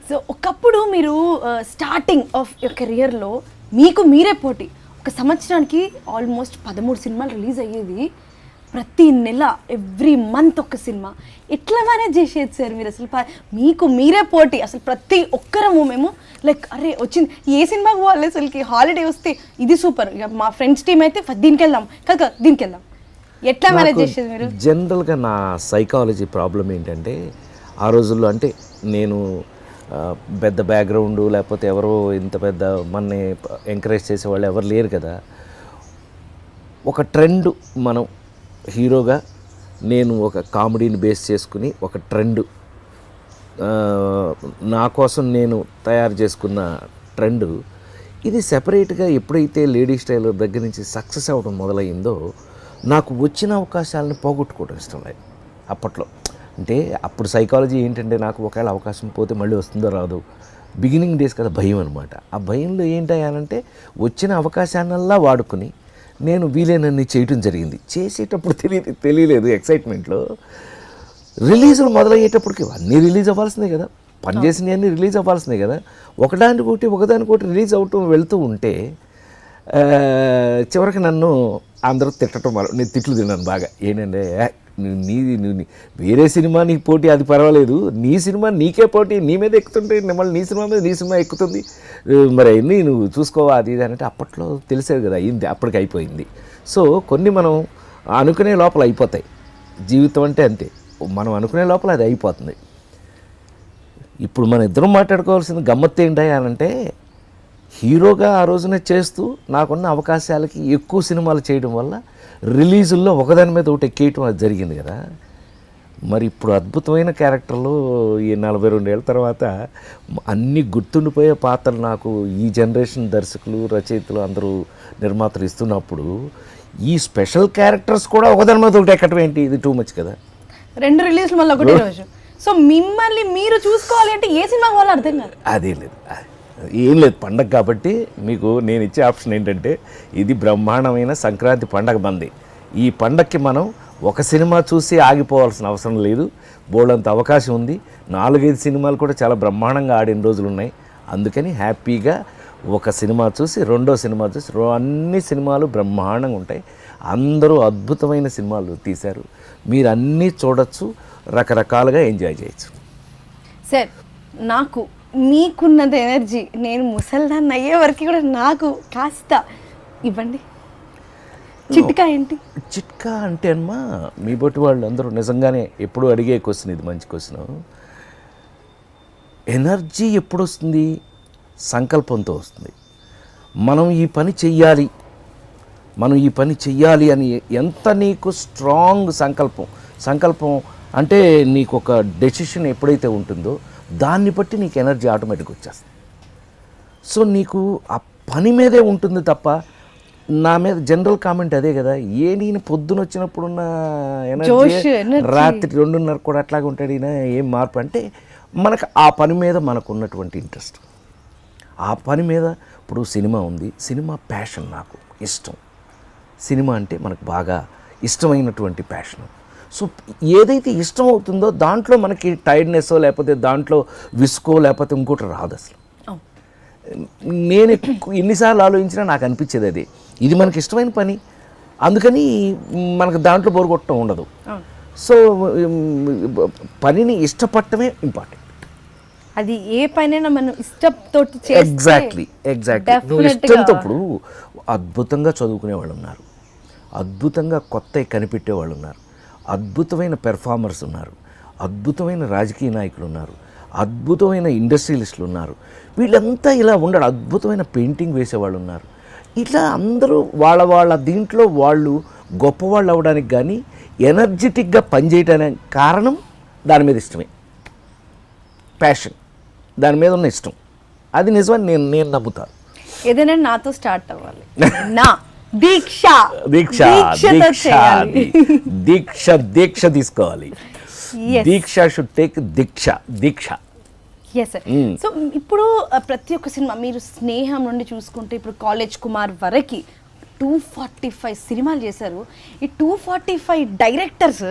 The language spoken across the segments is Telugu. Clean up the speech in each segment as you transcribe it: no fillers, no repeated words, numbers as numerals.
సో ఒకప్పుడు మీరు స్టార్టింగ్ ఆఫ్ యువర్ కెరియర్లో మీకు మీరే పోటీ, ఒక సంవత్సరానికి ఆల్మోస్ట్ 13 సినిమాలు రిలీజ్ అయ్యేది, ప్రతి నెల ఎవ్రీ మంత్ ఒక సినిమా. ఎట్లా మేనేజ్ చేసేది సార్ మీరు అసలు? మీకు మీరే పోటీ, అసలు ప్రతి ఒక్కరము మేము లైక్ అరే వచ్చింది ఏ సినిమాకి పోవాలి, అసలుకి హాలిడే వస్తే ఇది సూపర్, ఇక మా ఫ్రెండ్స్ టీమ్ అయితే దీనికి వెళ్దాం కదా దీనికి వెళ్దాం. ఎట్లా మేనేజ్ చేసేది మీరు? జనరల్గా నా సైకాలజీ ప్రాబ్లం ఏంటంటే, ఆ రోజుల్లో అంటే నేను పెద్ద బ్యాక్గ్రౌండ్ లేకపోతే ఎవరో ఇంత పెద్ద మనని ఎంకరేజ్ చేసేవాళ్ళు ఎవరు లేరు కదా. ఒక ట్రెండ్ మనం హీరోగా నేను ఒక కామెడీని బేస్ చేసుకుని ఒక ట్రెండ్ నా కోసం నేను తయారు చేసుకున్న ట్రెండ్ ఇది సెపరేట్గా ఎప్పుడైతే లేడీ స్టైలర్ దగ్గర నుంచి సక్సెస్ అవ్వడం మొదలయ్యిందో నాకు వచ్చిన అవకాశాలను పోగొట్టుకోవడం ఇష్టం లేదు అప్పట్లో. అంటే అప్పుడు సైకాలజీ ఏంటంటే, నాకు ఒకవేళ అవకాశం పోతే మళ్ళీ వస్తుందో రాదు, బిగినింగ్ డేస్ కదా భయం అనమాట. ఆ భయంలో ఏంటయ్యానంటే వచ్చిన అవకాశాన్నల్లా వాడుకుని నేను వీలైనన్ని చేయటం జరిగింది. చేసేటప్పుడు తెలియలేదు ఎక్సైట్మెంట్లో. రిలీజులు మొదలయ్యేటప్పటికి అన్నీ రిలీజ్ అవ్వాల్సిందే కదా, పనిచేసినవి అన్నీ రిలీజ్ అవ్వాల్సిందే కదా. ఒకదానికొకటి రిలీజ్ అవటం వెళ్తూ ఉంటే చివరికి నన్ను అందరూ తిట్టడం నేను తిట్లు తిన్నాను బాగా. ఏంటంటే నువ్వు వేరే సినిమా నీకు పోటీ అది పర్వాలేదు, నీ సినిమా నీకే పోటీ, నీ మీద ఎక్కుతుంటే మళ్ళీ నీ సినిమా మీద నీ సినిమా ఎక్కుతుంది, మరి అన్నీ నువ్వు చూసుకోవా అది ఇది అంటే అప్పట్లో తెలిసేది కదా, అయింది అప్పటికి అయిపోయింది. సో కొన్ని మనం అనుకునే లోపల అయిపోతాయి. జీవితం అంటే అంతే, మనం అనుకునే లోపల అది అయిపోతుంది. ఇప్పుడు మన ఇద్దరం మాట్లాడుకోవాల్సిన గమ్మత్తు ఏంటంటే, హీరోగా ఆ రోజున చేస్తూ నాకున్న అవకాశాలకి ఎక్కువ సినిమాలు చేయడం వల్ల రిలీజుల్లో ఒకదాని మీద ఒకటి ఎక్కేయటం అది జరిగింది కదా. మరి ఇప్పుడు అద్భుతమైన క్యారెక్టర్లు ఈ 42 ఏళ్ళ తర్వాత అన్నీ గుర్తుండిపోయే పాత్రలు నాకు ఈ జనరేషన్ దర్శకులు రచయితలు అందరూ నిర్మాతలు ఇస్తున్నప్పుడు ఈ స్పెషల్ క్యారెక్టర్స్ కూడా ఒకదాని మీద ఒకటి ఎక్కడం ఏంటి, ఇది టూ మచ్ కదా. 2 రిలీజ్లు మళ్ళీ ఒకటే రోజు. సో మిమ్మల్ని మీరు చూసుకోవాలి అంటే ఏ సినిమా కావాలో అర్థం కాదు. అదే లేదు, ఏం లేదు. పండగ కాబట్టి మీకు నేను ఇచ్చే ఆప్షన్ ఏంటంటే, ఇది బ్రహ్మాండమైన సంక్రాంతి పండగ బంది. ఈ పండగకి మనం ఒక సినిమా చూసి ఆగిపోవాల్సిన అవసరం లేదు, బోల్డంత అవకాశం ఉంది. 4-5 సినిమాలు కూడా చాలా బ్రహ్మాండంగా ఆడిన రోజులు ఉన్నాయి. అందుకని హ్యాపీగా ఒక సినిమా చూసి రెండో సినిమా చూసి అన్ని సినిమాలు బ్రహ్మాండంగా ఉంటాయి. అందరూ అద్భుతమైన సినిమాలు తీశారు, మీరు అన్నీ చూడొచ్చు, రకరకాలుగా ఎంజాయ్ చేయొచ్చు. సార్ నాకు మీకున్నది ఎనర్జీ నేను ముసల్దాన్ని అయ్యే వరకు కూడా నాకు కాస్త ఇవ్వండి. చిట్కా ఏంటి? చిట్కా అంటే అమ్మా, మీ బట్టి వాళ్ళు అందరూ నిజంగానే ఎప్పుడు అడిగే క్వశ్చన్ ఇది, మంచి క్వశ్చన్. ఎనర్జీ ఎప్పుడు వస్తుంది? సంకల్పంతో వస్తుంది. మనం ఈ పని చెయ్యాలి అని ఎంత నీకు స్ట్రాంగ్ సంకల్పం అంటే నీకు ఒక డెసిషన్ ఎప్పుడైతే ఉంటుందో దాన్ని బట్టి నీకు ఎనర్జీ ఆటోమేటిక్గా వచ్చేస్తుంది. సో నీకు ఆ పని మీదే ఉంటుంది తప్ప, నా మీద జనరల్ కామెంట్ అదే కదా, నేను పొద్దున వచ్చినప్పుడున్న ఎనర్జీ రాత్రి 2:30 కూడా అట్లాగే ఉంటాడు ఈయన, ఏం మార్పు అంటే మనకు ఆ పని మీద మనకు ఉన్నటువంటి ఇంట్రెస్ట్, ఆ పని మీద. ఇప్పుడు సినిమా ఉంది, సినిమా ప్యాషన్, నాకు ఇష్టం. సినిమా అంటే మనకు బాగా ఇష్టమైనటువంటి ప్యాషన్. సో ఏదైతే ఇష్టం అవుతుందో దాంట్లో మనకి టైర్డ్నెస్ లేకపోతే దాంట్లో విసుకో లేకపోతే ఇంకోటి రాదు అసలు. నేను ఎన్నిసార్లు ఆలోచించినా నాకు అనిపించేది అదే, ఇది మనకి ఇష్టమైన పని, అందుకని మనకు దాంట్లో బోరు కొట్టడం ఉండదు. సో పనిని ఇష్టపడటమే ఇంపార్టెంట్. అది ఏ పనైనా మనం ఇష్టంతో ఎగ్జాక్ట్లీ నువ్వు ఇష్టంతో. ఇప్పుడు అద్భుతంగా చదువుకునే వాళ్ళు ఉన్నారు, అద్భుతంగా కొత్త కనిపెట్టేవాళ్ళు ఉన్నారు, అద్భుతమైన పెర్ఫార్మర్స్ ఉన్నారు, అద్భుతమైన రాజకీయ నాయకులు ఉన్నారు, అద్భుతమైన ఇండస్ట్రియలిస్టులు ఉన్నారు. వీళ్ళంతా ఇలా ఉండడు, అద్భుతమైన పెయింటింగ్ వేసేవాళ్ళు ఉన్నారు. ఇట్లా అందరూ వాళ్ళ దీంట్లో వాళ్ళు గొప్పవాళ్ళు అవ్వడానికి కానీ ఎనర్జెటిక్గా పనిచేయడానికి కారణం దాని మీద ఇష్టమే, ప్యాషన్, దాని మీద ఉన్న ఇష్టం. అది నిజమని నేను నమ్ముతాను. ఏదైనా నాతో స్టార్ట్ అవ్వాలి, నా దీక్ష తీసుకోవాలి. Deeksha should take deeksha. Yes sir. So ఇప్పుడు ప్రతి ఒక్క సినిమా మీరు స్నేహం నుండి చూసుకుంటే ఇప్పుడు కాలేజ్ కుమార్ వరకు 245 సినిమాలు చేశారు. ఈ 245 డైరెక్టర్స్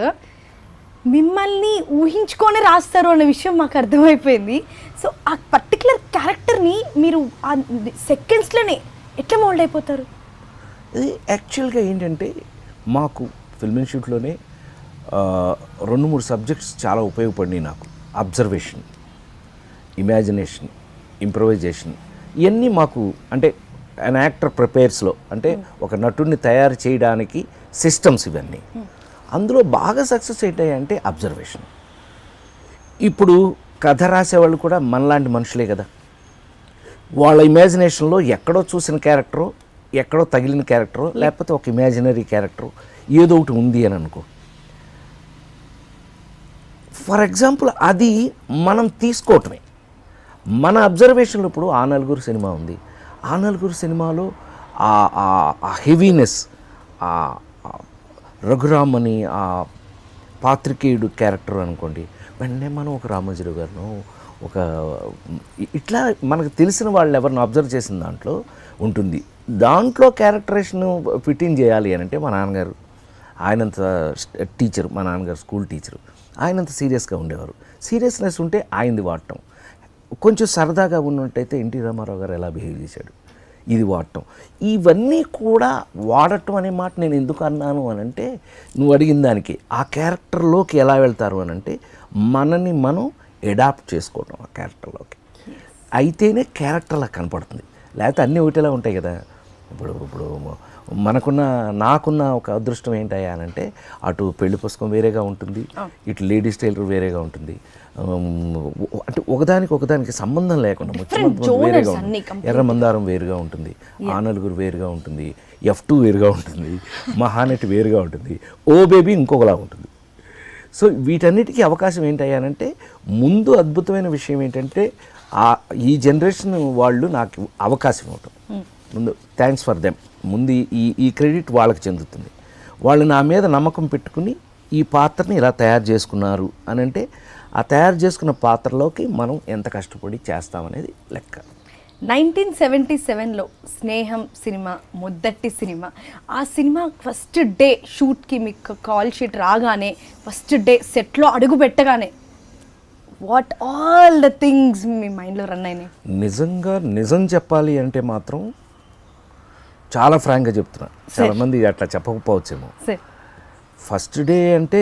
మిమ్మల్ని ఊహించుకొని రాస్తారు అనే విషయం మాకు అర్థమైపోయింది. సో ఆ పర్టికులర్ క్యారెక్టర్ని మీరు ఆ సెకండ్స్లోనే ఎట్లా మోల్డ్ అయిపోతారు? ఇది యాక్చువల్గా ఏంటంటే మాకు ఫిల్మ్ ఇన్స్టిట్యూట్లోనే 2-3 సబ్జెక్ట్స్ చాలా ఉపయోగపడినాయి నాకు. అబ్జర్వేషన్, ఇమాజినేషన్, ఇంప్రవైజేషన్, ఇవన్నీ మాకు అంటే అన్ యాక్టర్ ప్రిపేర్స్లో అంటే ఒక నటుడిని తయారు చేయడానికి సిస్టమ్స్ ఇవన్నీ. అందులో బాగా సక్సెస్ ఏంటంటే అబ్జర్వేషన్. ఇప్పుడు కథ రాసేవాళ్ళు కూడా మనలాంటి మనుషులే కదా. వాళ్ళ ఇమాజినేషన్లో ఎక్కడో చూసిన క్యారెక్టరు, ఎక్కడో తగిలిన క్యారెక్టరు, లేకపోతే ఒక ఇమాజినరీ క్యారెక్టరు ఏదో ఒకటి ఉంది అని అనుకో. ఫర్ ఎగ్జాంపుల్ అది మనం తీసుకోవటమే. మన అబ్జర్వేషన్లో ఇప్పుడు ఆ నలుగురు సినిమా ఉంది. ఆ నలుగురు సినిమాలో ఆ హెవీనెస్, ఆ రఘురామ్ అని ఆ పాత్రికేయుడు క్యారెక్టర్ అనుకోండి, వెంటనే మనం ఒక రామోజీరావు గారిను ఒక ఇట్లా మనకు తెలిసిన వాళ్ళు ఎవరిని అబ్జర్వ్ చేసిన దాంట్లో ఉంటుంది. దాంట్లో క్యారెక్టరేషన్ ఫిట్టింగ్ చేయాలి అని అంటే మా నాన్నగారు, ఆయనంత టీచరు, మా నాన్నగారు స్కూల్ టీచరు, ఆయనంత సీరియస్గా ఉండేవారు. సీరియస్నెస్ ఉంటే ఆయనది వాడటం, కొంచెం సరదాగా ఉన్నట్టయితే ఎన్టీ రామారావు గారు ఎలా బిహేవ్ చేశాడు ఇది వాడటం. ఇవన్నీ కూడా వాడటం అనే మాట నేను ఎందుకు అన్నాను అని అంటే, నువ్వు అడిగిన దానికి ఆ క్యారెక్టర్లోకి ఎలా వెళ్తారు అని అంటే మనని మనం అడాప్ట్ చేసుకోవటం ఆ క్యారెక్టర్లోకి, అయితేనే క్యారెక్టర్లా కనపడుతుంది. లేకపోతే అన్నీ ఒకటిలా ఉంటాయి కదా. ఇప్పుడు నాకున్న ఒక అదృష్టం ఏంటయ్యా అని అంటే, అటు పెళ్లి పుస్తకం వేరేగా ఉంటుంది, ఇటు లేడీస్ టైలర్ వేరేగా ఉంటుంది. అంటే ఒకదానికి సంబంధం లేకుండా ముఖ్యమంత్రి వేరేగా ఉంటుంది, ఎర్రమందారం వేరుగా ఉంటుంది, ఆ నలుగురు వేరుగా ఉంటుంది, F2 వేరుగా ఉంటుంది, మహానటి వేరుగా ఉంటుంది, ఓ బేబీ ఇంకొకలా ఉంటుంది. సో వీటన్నిటికీ అవకాశం ఏంటయ్యానంటే, ముందు అద్భుతమైన విషయం ఏంటంటే ఈ జనరేషన్ వాళ్ళు నాకు అవకాశం ఇవ్వటం. ముందు థ్యాంక్స్ ఫర్ దెమ్. ముందు ఈ క్రెడిట్ వాళ్ళకి చెందుతుంది. వాళ్ళు నా మీద నమ్మకం పెట్టుకుని ఈ పాత్రని ఇలా తయారు చేసుకున్నారు అని అంటే, ఆ తయారు చేసుకున్న పాత్రలోకి మనం ఎంత కష్టపడి చేస్తామనేది లెక్క. 1977లో స్నేహం సినిమా మొదటి సినిమా. ఆ సినిమా ఫస్ట్ డే షూట్కి మీకు కాల్ షీట్ రాగానే, ఫస్ట్ డే సెట్లో అడుగు పెట్టగానే వాట్ ఆల్ ద థింగ్స్ మీ మైండ్లో రన్ అయినాయి? నిజం చెప్పాలి అంటే మాత్రం చాలా ఫ్రాంక్గా చెప్తున్నా, చాలామంది అట్లా చెప్పకపోవచ్చేమో. ఫస్ట్ డే అంటే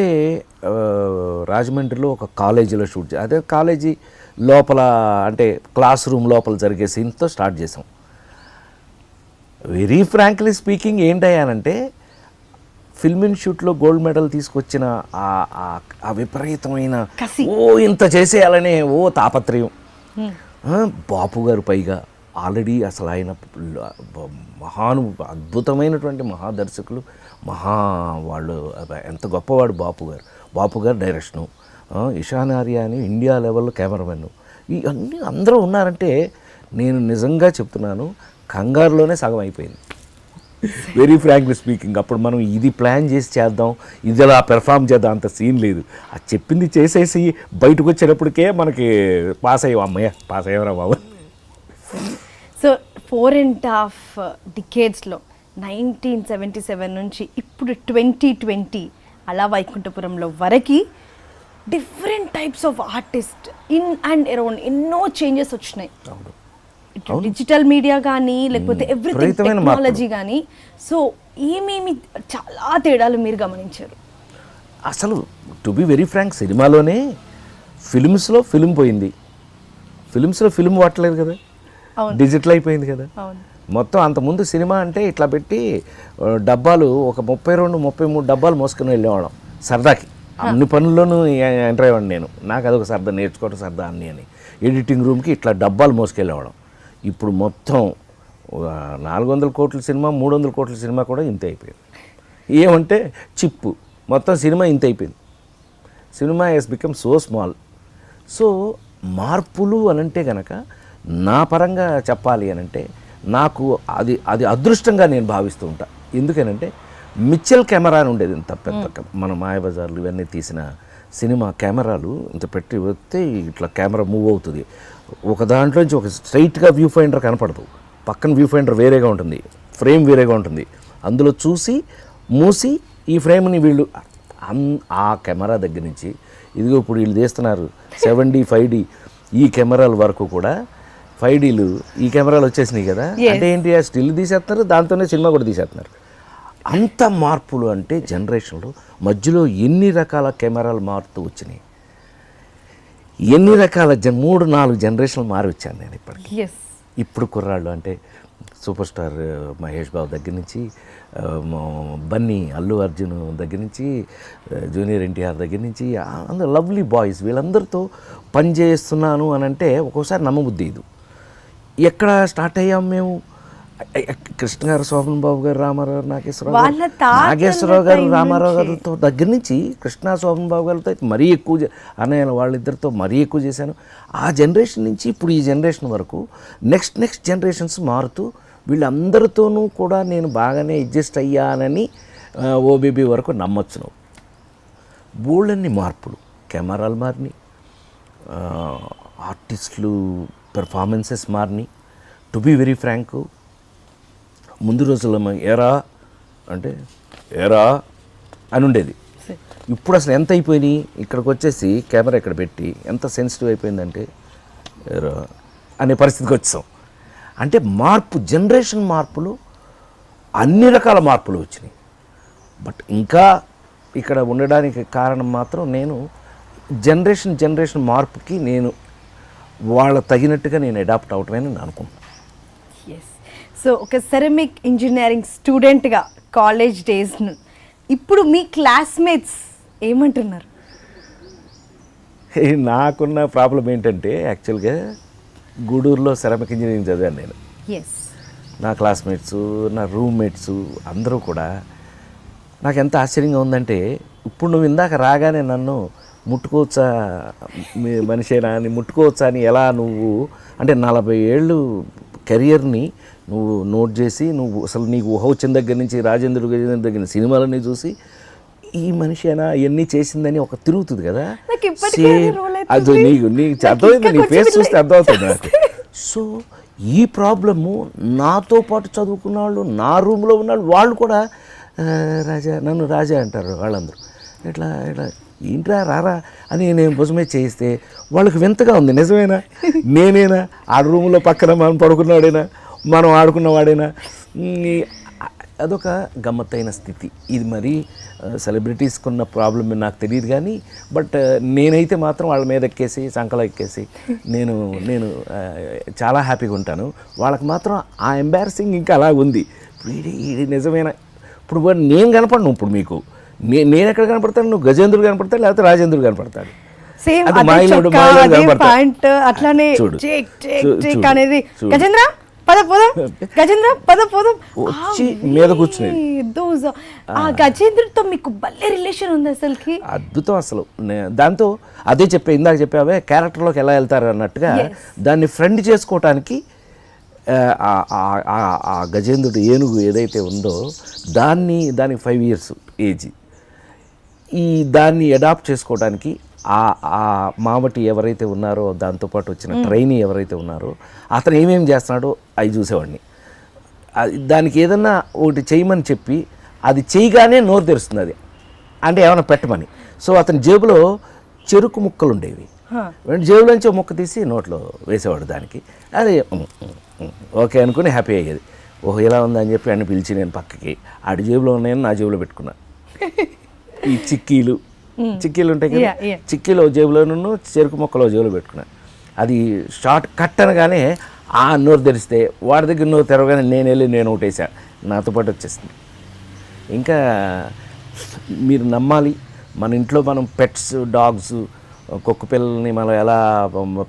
రాజమండ్రిలో ఒక కాలేజీలో షూట్ అదే కాలేజీ లోపల అంటే క్లాస్ రూమ్ లోపల జరిగే సీన్తో స్టార్ట్ చేసాం. వెరీ ఫ్రాంక్లీ స్పీకింగ్ ఏంటయ్యానంటే, ఫిల్మ్ ఇన్స్టిట్యూట్లో గోల్డ్ మెడల్ తీసుకొచ్చిన ఆ విపరీతమైన ఇంత చేసేయాలనే తాపత్రయం. బాపు గారు పైగా ఆల్రెడీ అసలు ఆయన అద్భుతమైనటువంటి మహాదర్శకులు, వాళ్ళు ఎంత గొప్పవాడు బాపు గారు డైరెక్షను, ఇషాన్ ఆర్య అని ఇండియా లెవెల్లో కెమెరామెన్, ఇవన్నీ అందరూ ఉన్నారంటే నేను నిజంగా చెప్తున్నాను కంగారులోనే సగం అయిపోయింది. Very frankly speaking. అప్పుడు మనం ఇది ప్లాన్ చేసి చేద్దాం, ఇది అలా పెర్ఫామ్ చేద్దాం అంత సీన్ లేదు. అది చెప్పింది చేసేసి బయటకు వచ్చేటప్పటికే మనకి పాస్ అయ్యేవరా బాబు. సో 4.5 డికేడ్స్లో 1977 నుంచి ఇప్పుడు 2020 అలా వైకుంఠపురంలో వరకు different types of artist in and around ఎన్నో చేంజెస్ వచ్చినాయి. డిజిటల్ మీడియా కానీ లేకపోతే ఎవ్రీథింగ్ టెక్నాలజీ కానీ. సో ఏమేమి చాలా తేడాలు మీరు గమనించారు? అసలు టు బి వెరీ ఫ్రాంక్, సినిమాలోనే ఫిల్మ్స్లో ఫిల్మ్ పోయింది, ఫిల్మ్స్లో ఫిల్మ్ వాడలేదు కదా, డిజిటల్ అయిపోయింది కదా మొత్తం. అంతకుముందు సినిమా అంటే ఇట్లా పెట్టి డబ్బాలు ఒక 32-33 డబ్బాలు మోసుకొని వెళ్ళేవాళ్ళం సరదాకి. అన్ని పనుల్లోనూ ఎంటర్ అయ్యేవాడిని నేను. నాకు అదొక సరదా, నేర్చుకోవడం సరదా అన్నీ అని. ఎడిటింగ్ రూమ్కి ఇట్లా డబ్బాలు మోసుకెళ్ళేవాళ్ళం. ఇప్పుడు మొత్తం 400 కోట్ల సినిమా, 300 కోట్ల సినిమా కూడా ఇంతే అయిపోయింది. ఏమంటే చిప్పు మొత్తం సినిమా ఇంత అయిపోయింది. Cinema has become so small. So మార్పులు అనంటే కనుక నా పరంగా చెప్పాలి అనంటే నాకు అది అదృష్టంగా నేను భావిస్తూ ఉంటా. ఎందుకనంటే మిచెల్ కెమెరా అని ఉండేది, ఇంత పెద్ద మన మాయాబజార్లు ఇవన్నీ తీసిన సినిమా కెమెరాలు ఇంత పెట్టి వస్తే ఇట్లా కెమెరా మూవ్ అవుతుంది. ఒక దాంట్లోంచి ఒక స్ట్రైట్గా వ్యూ ఫైండర్ కనపడదు, పక్కన వ్యూ ఫైండర్ వేరేగా ఉంటుంది, ఫ్రేమ్ వేరేగా ఉంటుంది. అందులో చూసి మూసి ఈ ఫ్రేమ్ని వీళ్ళు ఆ కెమెరా దగ్గర నుంచి ఇదిగో ఇప్పుడు వీళ్ళు తీస్తున్నారు 7D 5D ఈ కెమెరాల వరకు కూడా 5Dలు ఈ కెమెరాలు వచ్చేసినాయి కదా. అంటే ఏంటి, ఆ స్టిల్ తీసేస్తున్నారు, దాంతోనే సినిమా కూడా తీసేస్తున్నారు. అంత మార్పులు అంటే జనరేషన్లో మధ్యలో ఎన్ని రకాల కెమెరాలు మారుతూ వచ్చినాయి, ఎన్ని రకాల 3-4 జనరేషన్లు మారి వచ్చాను నేను ఇప్పటికి. ఇప్పుడు కుర్రాళ్ళు అంటే సూపర్ స్టార్ మహేష్ బాబు దగ్గర నుంచి బన్నీ అల్లు అర్జున్ దగ్గర నుంచి జూనియర్ ఎన్టీఆర్ దగ్గర నుంచి అందరూ లవ్లీ బాయ్స్, వీళ్ళందరితో పని చేస్తున్నాను అని అంటే ఒక్కోసారి నమ్మబుద్ధి ఇది. ఎక్కడ స్టార్ట్ అయ్యాం మేము, కృష్ణ గారు, శోభన్ బాబు గారు, రామారావు, నాగేశ్వరరావు గారు, రామారావు గారితో దగ్గర నుంచి కృష్ణ, శోభన్ బాబు గారితో మరీ ఎక్కువ అన్నయ్య వాళ్ళిద్దరితో మరీ ఎక్కువ చేశాను. ఆ జనరేషన్ నుంచి ఇప్పుడు ఈ జనరేషన్ వరకు నెక్స్ట్ జనరేషన్స్ మారుతూ వీళ్ళందరితోనూ కూడా నేను బాగానే అడ్జస్ట్ అయ్యానని ఓబీబీ వరకు నమ్మొచ్చు. నువ్వు బోళ్ళన్ని మార్పులు, కెమెరాలు మారినాయి, ఆర్టిస్టులు పెర్ఫార్మెన్సెస్ మారినాయి. టు బీ వెరీ ఫ్రాంక్, ముందు రోజుల్లో ఏరా అంటే ఏరా అని ఉండేది. ఇప్పుడు అసలు ఎంత అయిపోయినాయి, ఇక్కడికి వచ్చేసి కెమెరా ఇక్కడ పెట్టి ఎంత సెన్సిటివ్ అయిపోయిందంటే ఏరా అనే పరిస్థితికి వచ్చాం. అంటే మార్పు, జనరేషన్ మార్పులు, అన్ని రకాల మార్పులు వచ్చినాయి. బట్ ఇంకా ఇక్కడ ఉండడానికి కారణం మాత్రం నేను జనరేషన్ మార్పుకి నేను వాళ్ళ తగినట్టుగా నేను అడాప్ట్ అవటమే నేను అనుకుంటున్నాను. సో ఒక సెరమిక్ ఇంజనీరింగ్ స్టూడెంట్గా కాలేజ్ డేస్ ఇప్పుడు మీ క్లాస్మేట్స్ ఏమంటున్నారు? నాకున్న ప్రాబ్లం ఏంటంటే యాక్చువల్గా గూడూరులో సెరమిక్ ఇంజనీరింగ్ చదివాను నేను. నా క్లాస్మేట్స్, నా రూమ్మేట్స్ అందరూ కూడా నాకు ఎంత ఆశ్చర్యంగా ఉందంటే, ఇప్పుడు నువ్వు ఇందాక రాగానే నన్ను ముట్టుకోవచ్చా మనిషేనా అని, ముట్టుకోవచ్చా అని ఎలా నువ్వు అంటే 40 ఏళ్ళు కెరియర్ని నువ్వు నోట్ చేసి, నువ్వు అసలు నీకు ఊహ వచ్చిన దగ్గర నుంచి రాజేంద్ర దగ్గర సినిమాలన్నీ చూసి ఈ మనిషేనా ఇవన్నీ చేసిందని ఒక తిరుగుతుంది కదా. అది నీకు అర్థమైంది, నీ ఫేస్ చూస్తే అర్థమవుతుంది నాకు. సో ఈ ప్రాబ్లము నాతో పాటు చదువుకున్న వాళ్ళు, నా రూమ్లో ఉన్న వాళ్ళు కూడా రాజా, నన్ను రాజా అంటారు వాళ్ళందరూ. ఇట్లా ఏంట్రా రారా అని నేను భుజమే చేయిస్తే వాళ్ళకి వింతగా ఉంది. నిజమేనా, నేనేనా ఆ రూమ్లో పక్కన మనం పడుకున్నవాడేనా, మనం ఆడుకున్నవాడేనా? అదొక గమ్మత్తైన స్థితి. ఇది మరి సెలబ్రిటీస్కి ఉన్న ప్రాబ్లమ్ నాకు తెలియదు కానీ, బట్ నేనైతే మాత్రం వాళ్ళ మీద ఎక్కేసి సంకల ఎక్కేసి నేను చాలా హ్యాపీగా ఉంటాను. వాళ్ళకి మాత్రం ఆ ఎంబారసింగ్ ఇంకా అలా ఉంది. ఇది నిజమేనా? ఇప్పుడు నేను కనపడను, ఇప్పుడు మీకు నేను ఎక్కడ కనపడతాను? నువ్వు గజేంద్రుడు కనపడతాడు, లేకపోతే రాజేంద్రుడు కనపడతాడు. వచ్చి మీద కూర్చునేది. గజేంద్రుడితో మీకు భలే రిలేషన్ ఉంది అసలుకి, అద్భుతం అసలు. దాంతో అదే ఇందాక చెప్పావే క్యారెక్టర్లోకి ఎలా వెళ్తారు అన్నట్టుగా దాన్ని ఫ్రెండ్ చేసుకోవటానికి ఆ గజేంద్రుడు ఏనుగు ఏదైతే ఉందో దానికి 5 years ఏజ్, దాన్ని అడాప్ట్ చేసుకోవడానికి ఆ మామటి ఎవరైతే ఉన్నారో, దాంతోపాటు వచ్చిన ట్రైనీ ఎవరైతే ఉన్నారో, అతను ఏమేమి చేస్తున్నాడో అవి చూసేవాడిని. దానికి ఏదన్నా ఒకటి చేయమని చెప్పి అది చేయగానే నోరు తెరుస్తుంది అది, అంటే ఏమైనా పెట్టమని. సో అతని జేబులో చెరుకు ముక్కలు ఉండేవి, జేబులోంచి ముక్క తీసి నోట్లో వేసేవాడు దానికి. అది ఓకే అనుకుని హ్యాపీ అయ్యేది. ఓహో ఇలా ఉందని చెప్పి అన్ని పిలిచి నేను పక్కకి ఆడి జేబులో ఉన్నాయని నా జేబులో పెట్టుకున్నా. ఈ చిక్కీలు ఉంటాయి కదా, చిక్కీలో జేబులోనూ చెరుకు మొక్కలో జేబులో పెట్టుకున్నా. అది షార్ట్ కట్ అనగానే ఆ నోరు తెరిస్తే వాడి దగ్గర నోరు తెరవగానే నేను ఒకటేసా, నాతో పాటు వచ్చేసింది. ఇంకా మీరు నమ్మాలి, మన ఇంట్లో మనం పెట్స్, డాగ్స్, కుక్క పిల్లల్ని మనం ఎలా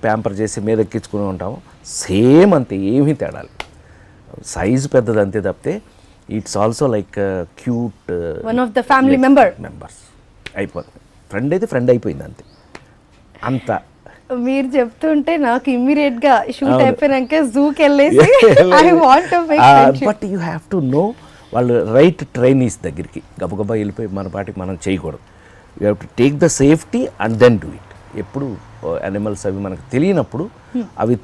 ప్యాంపర్ చేసి మీద ఎక్కించుకుని ఉంటామో సేమ్ అంతే, ఏమీ తేడాలి. సైజు పెద్దది అంతే తప్పితే it's also like cute one of the family members అయిపోతుంది. ఫ్రెండ్ అయితే ఫ్రెండ్ అయిపోయింది అంతే. అంత మీరు చెప్తుంటే నాకు ఇమ్మీడియట్ గా షూట్ అయిపోయినాక జూకి వెళ్ళేసి I want to make friendship. But you have to know వాళ్ళు రైట్ ట్రైనీస్ దగ్గరికి గబగబా వెళ్ళిపోయి మన పాటికి మనం చేయకూడదు. You have to take the safety and then do it. ఎప్పుడు యానిమల్స్ అవి మనకు తెలియనప్పుడు అవి